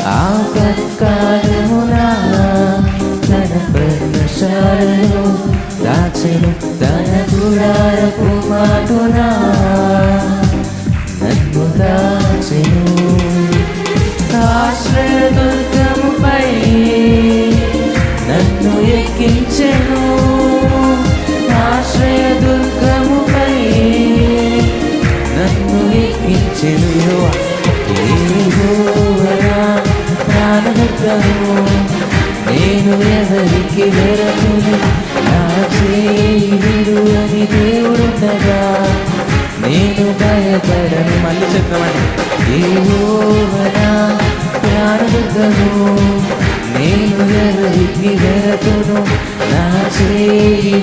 ఆపత్కాలమునా తన పర్ణశాలను దాచెను తన గుడారపు మాటునా నన్ను దాచెను. ఆశ్రయదుర్గముపై నన్ను ఎక్కించెను. ఆశ్రయదుర్గముపై నన్ను ఎక్కించెను. యెహోవా ప్రాణదుర్గము, నేను ఎవరికి వెరతును. నా చేయి విడువని దేవుడుండగా నేను భయపడను. మళ్ళీ చెప్తామండి. యెహోవా ప్రాణదుర్గము, నేను ఎవరికి వెరతును. నా చేయి